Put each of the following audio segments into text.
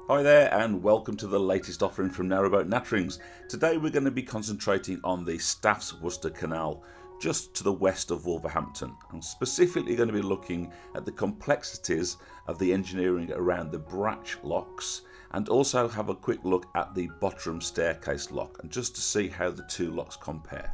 Hi there and welcome to the latest offering from Narrowboat Natterings. Today we're going to be concentrating on the Staff's Worcester Canal just to the west of Wolverhampton. I'm specifically going to be looking at the complexities of the engineering around the Bratch locks and also have a quick look at the Botterham Staircase lock and just to see how the two locks compare.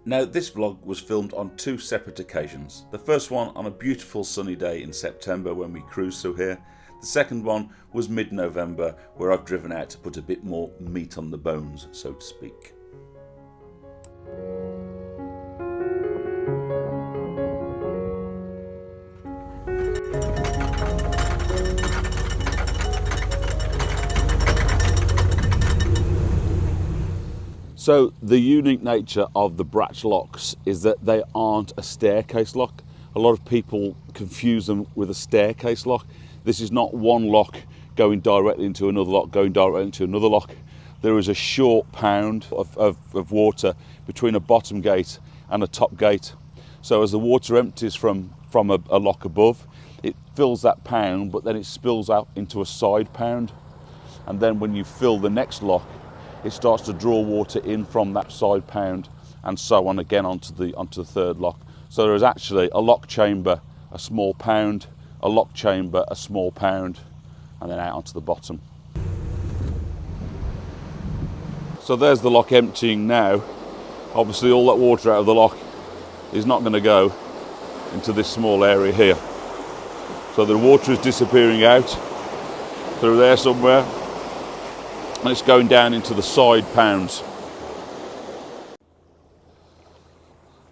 Now this vlog was filmed on two separate occasions. The first one on a beautiful sunny day in September when we cruised through here. The second one was mid-November where I've driven out to put a bit more meat on the bones, so to speak. So the unique nature of the Bratch locks is that they aren't a staircase lock. A lot of people confuse them with a staircase lock. This is not one lock going directly into another lock, going directly into another lock. There is a short pound of water between a bottom gate and a top gate. So as the water empties from a lock above, it fills that pound, but then it spills out into a side pound. And then when you fill the next lock, it starts to draw water in from that side pound and so on again onto the third lock. So there is actually a lock chamber, a small pound, a lock chamber, a small pound, and then out onto the bottom. So there's the lock emptying now. Obviously all that water out of the lock is not going to go into this small area here. So the water is disappearing out through there somewhere. And it's going down into the side pounds.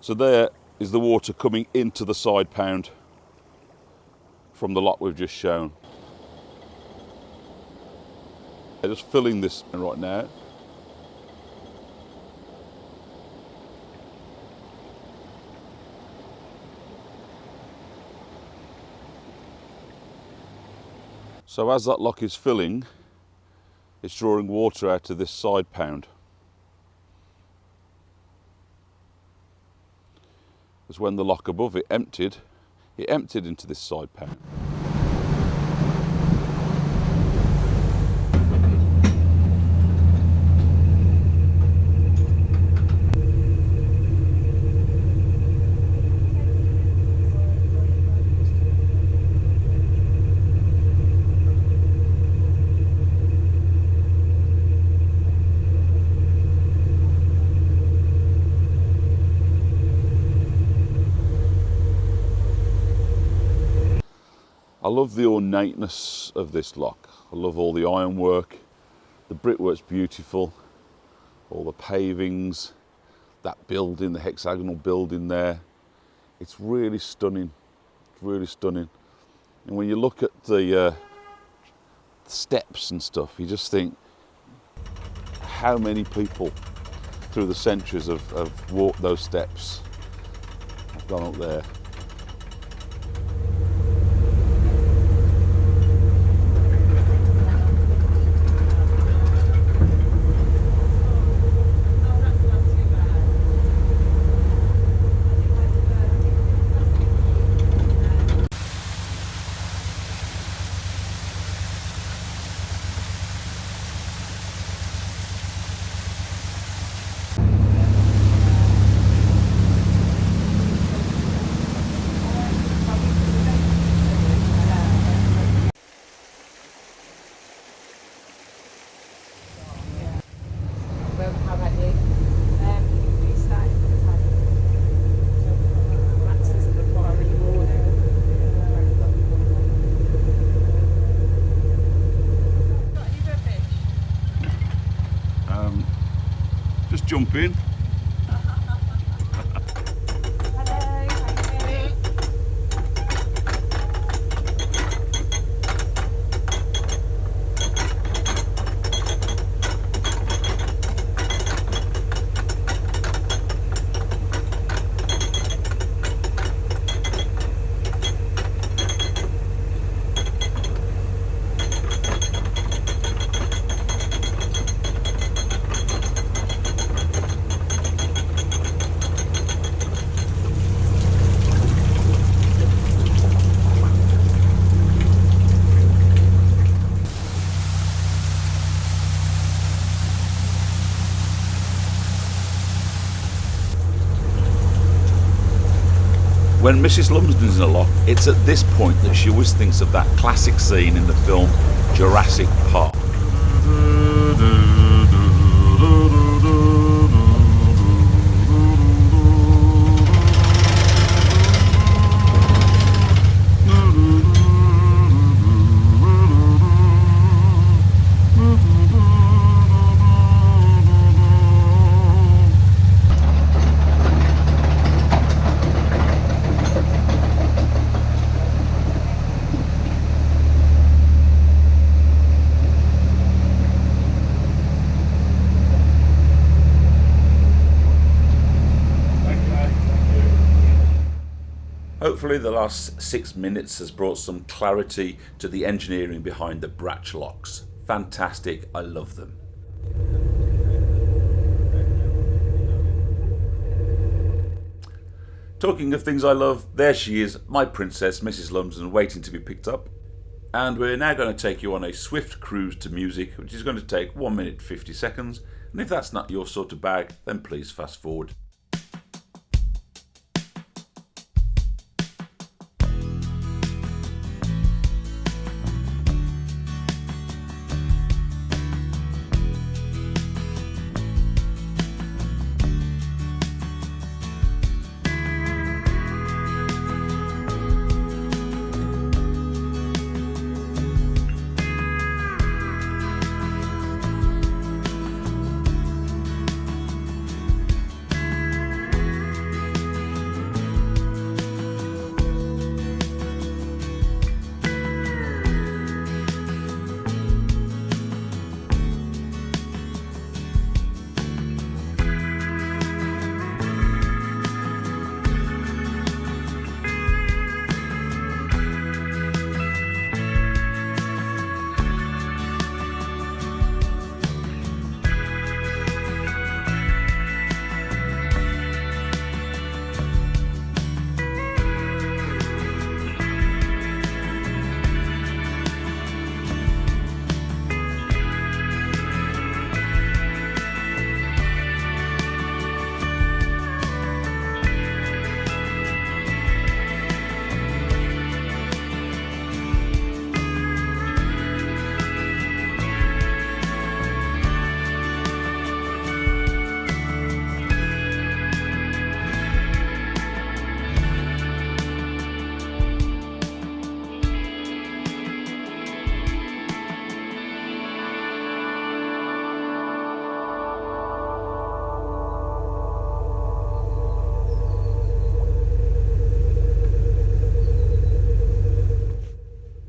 So there is the water coming into the side pound from the lock we've just shown. They're just filling this right now. So as that lock is filling, it's drawing water out of this side pound. Because when the lock above it emptied into this side pound. I love the ornateness of this lock. I love all the ironwork. The brickwork's beautiful. All the pavings, that building, the hexagonal building there. It's really stunning. It's really stunning. And when you look at the steps and stuff, you just think how many people through the centuries have walked those steps. I've gone up there. Just jump in. When Mrs. Lumsden's in a lock, it's at this point that she always thinks of that classic scene in the film Jurassic Park. Hopefully the last 6 minutes has brought some clarity to the engineering behind the Bratch locks. Fantastic, I love them. Talking of things I love, there she is, my princess, Mrs. Lumsden, waiting to be picked up. And we're now going to take you on a swift cruise to music, which is going to take 1 minute 50 seconds. And if that's not your sort of bag, then please fast forward.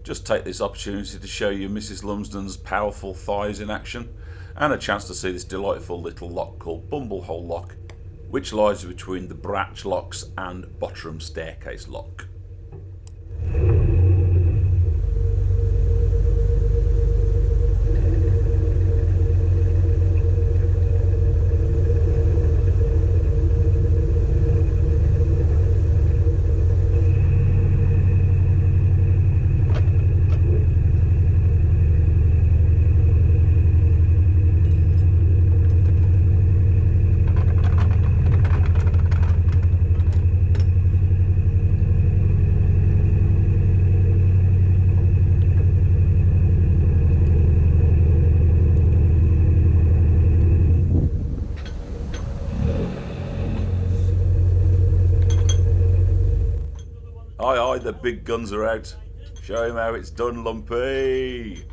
Just take this opportunity to show you Mrs. Lumsden's powerful thighs in action, and a chance to see this delightful little lock called Bumblehole Lock, which lies between the Bratch locks and Botterham Staircase lock. Aye aye, the big guns are out. Show him how it's done, Lumpy.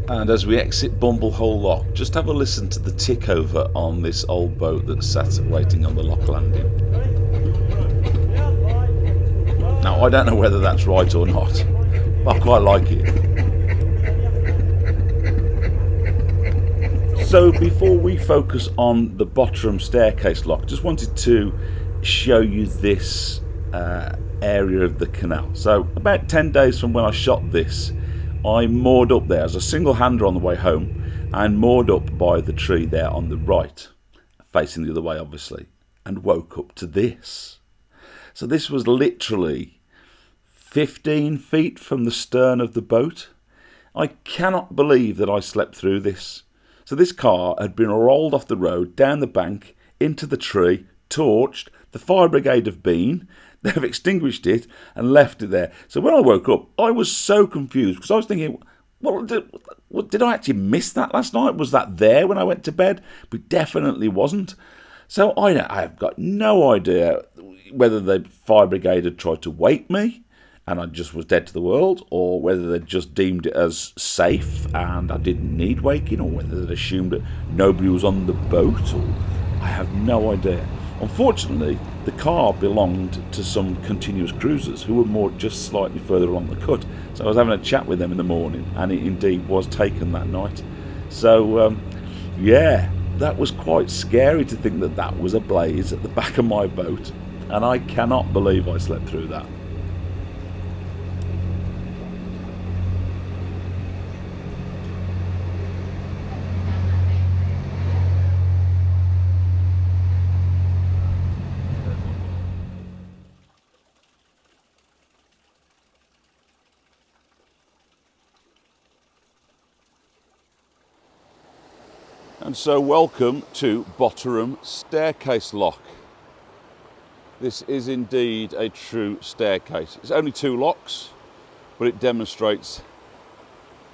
And as we exit Bumblehole Lock, just have a listen to the tick over on this old boat that's sat waiting on the lock landing. Now, I don't know whether that's right or not, but I quite like it. So before we focus on the Botterham Staircase lock, just wanted to show you this area of the canal. So about 10 days from when I shot this, I moored up there as a single hander on the way home and moored up by the tree there on the right, facing the other way obviously, and woke up to this. So this was literally 15 feet from the stern of the boat. I cannot believe that I slept through this. So this car had been rolled off the road, down the bank, into the tree, torched. The fire brigade have been. They've extinguished it and left it there. So when I woke up, I was so confused because I was thinking, well, did I actually miss that last night? Was that there when I went to bed? But definitely wasn't. So I've got no idea whether the fire brigade had tried to wake me and I just was dead to the world, or whether they just deemed it as safe and I didn't need waking, or whether they assumed that nobody was on the boat, or I have no idea. Unfortunately, the car belonged to some continuous cruisers who were moored just slightly further along the cut. So I was having a chat with them in the morning, and it indeed was taken that night. So, yeah, that was quite scary to think that that was ablaze at the back of my boat, and I cannot believe I slept through that. And so welcome to Botterham Staircase lock. This is indeed a true staircase. It's only 2 locks, but it demonstrates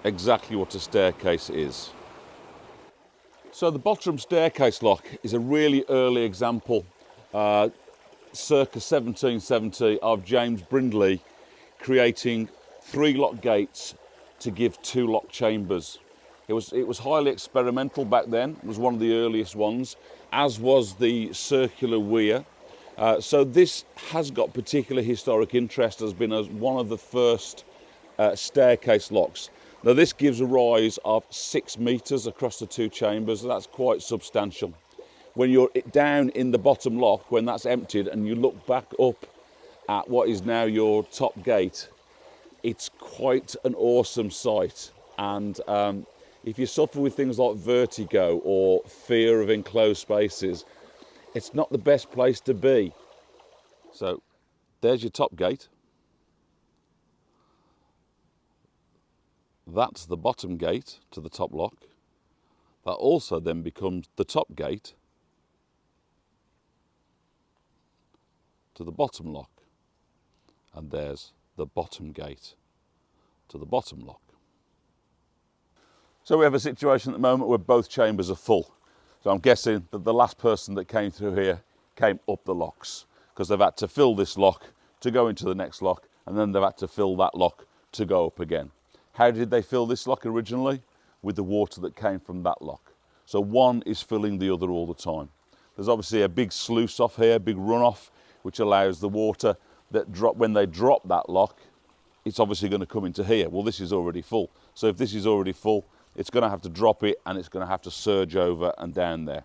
exactly what a staircase is. So the Botterham Staircase lock is a really early example, circa 1770, of James Brindley creating 3 lock gates to give 2 lock chambers. It was highly experimental back then. It was one of the earliest ones, as was the circular weir. So this has got particular historic interest as being one of the first staircase locks. Now this gives a rise of 6 metres across the 2 chambers. That's quite substantial. When you're down in the bottom lock, when that's emptied, and you look back up at what is now your top gate, it's quite an awesome sight. And if you suffer with things like vertigo or fear of enclosed spaces, it's not the best place to be. So there's your top gate. That's the bottom gate to the top lock. That also then becomes the top gate to the bottom lock. And there's the bottom gate to the bottom lock. So we have a situation at the moment where both chambers are full. So I'm guessing that the last person that came through here came up the locks, because they've had to fill this lock to go into the next lock, and then they've had to fill that lock to go up again. How did they fill this lock originally? With the water that came from that lock. So one is filling the other all the time. There's obviously a big sluice off here, big runoff, which allows the water that when they drop that lock, it's obviously going to come into here. Well, this is already full. So if this is already full, it's going to have to drop it, and it's going to have to surge over and down there.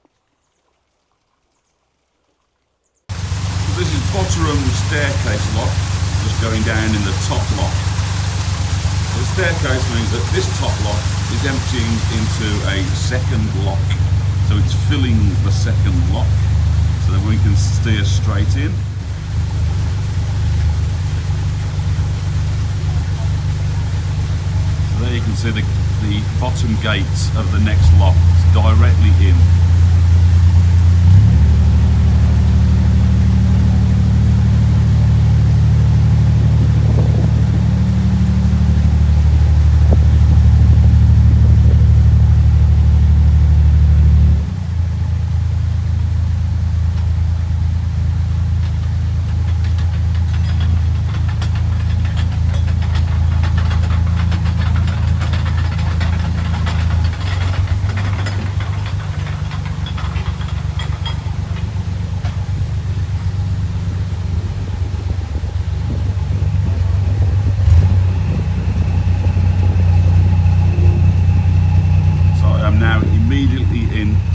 So this is Botterham Staircase lock, just going down in the top lock. The staircase means that this top lock is emptying into a second lock. So it's filling the second lock so that we can steer straight in. So there you can see the bottom gates of the next lock directly in.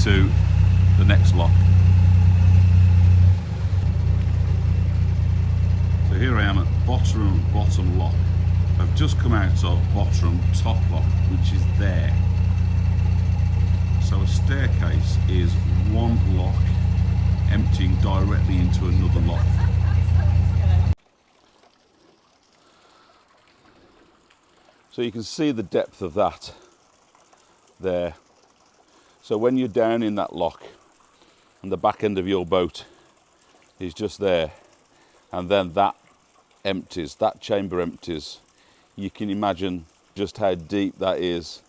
into the next lock. So here I am at Botterham bottom lock. I've just come out of Botterham top lock, which is there. So a staircase is one lock emptying directly into another lock. So you can see the depth of that there. So when you're down in that lock and the back end of your boat is just there, and then that empties, that chamber empties, you can imagine just how deep that is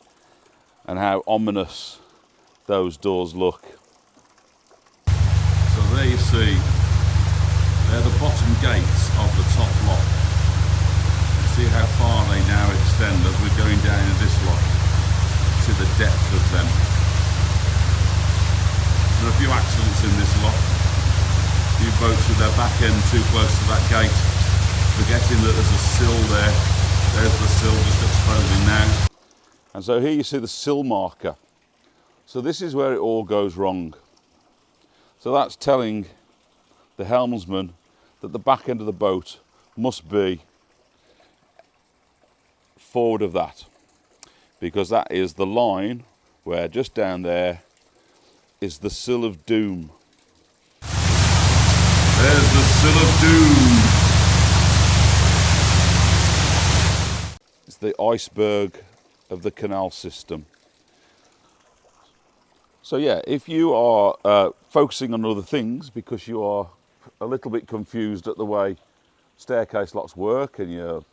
and how ominous those doors look. So there you see, they're the bottom gates of the top lock. You see how far they now extend as we're going down in this lock to the depth of them. There are a few accidents in this lock. A few boats with their back end too close to that gate, forgetting that there's a sill there. There's the sill just exposing now. And so here you see the sill marker. So this is where it all goes wrong. So that's telling the helmsman that the back end of the boat must be forward of that, because that is the line where just down there is the sill of doom. There's the sill of doom. It's the iceberg of the canal system. So yeah, if you are focusing on other things because you are a little bit confused at the way staircase locks work and you've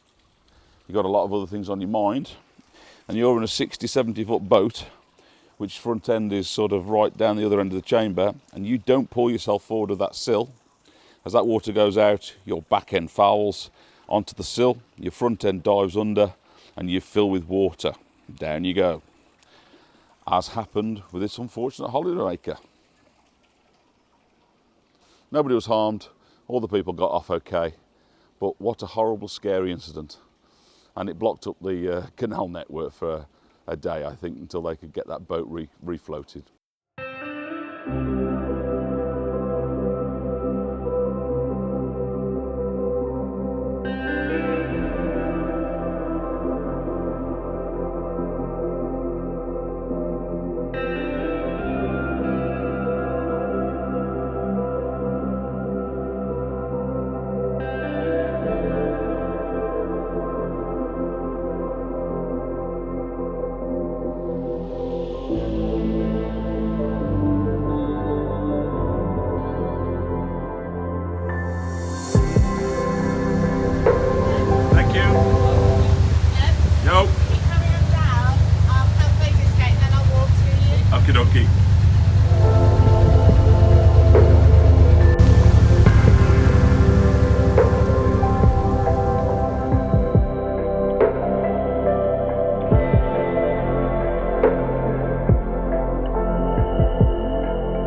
got a lot of other things on your mind, and you're in a 60-70 foot boat which front end is sort of right down the other end of the chamber, and you don't pull yourself forward of that sill, as that water goes out, your back end fouls onto the sill, your front end dives under, and you fill with water. Down you go. As happened with this unfortunate holidaymaker. Nobody was harmed, all the people got off okay, but what a horrible, scary incident. And it blocked up the canal network for a day, I think, until they could get that boat refloated. Okie.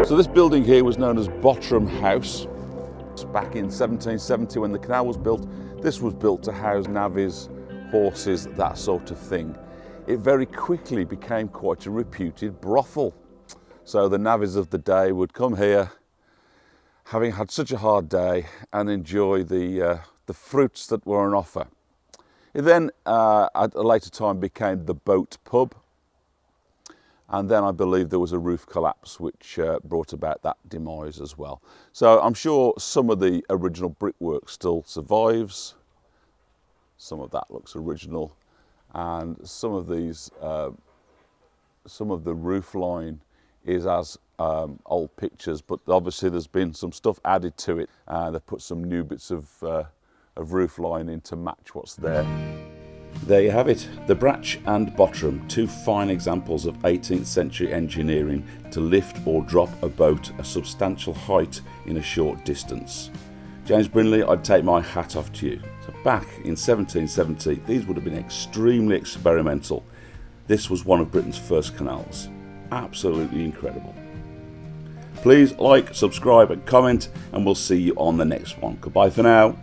So this building here was known as Botterham House. Back in 1770 when the canal was built, this was built to house navvies, horses, that sort of thing. It very quickly became quite a reputed brothel. So the navvies of the day would come here, having had such a hard day, and enjoy the fruits that were on offer. It then, at a later time, became the boat pub. And then I believe there was a roof collapse which brought about that demise as well. So I'm sure some of the original brickwork still survives. Some of that looks original. And some of these, some of the roof line is as old pictures, but obviously there's been some stuff added to it. They've put some new bits of roof line in to match what's there. There you have it, the Bratch and Botterham, two fine examples of 18th century engineering to lift or drop a boat a substantial height in a short distance. James Brindley, I'd take my hat off to you. So back in 1770, these would have been extremely experimental. This was one of Britain's first canals. Absolutely incredible. Please like, subscribe and comment, and we'll see you on the next one. Goodbye for now.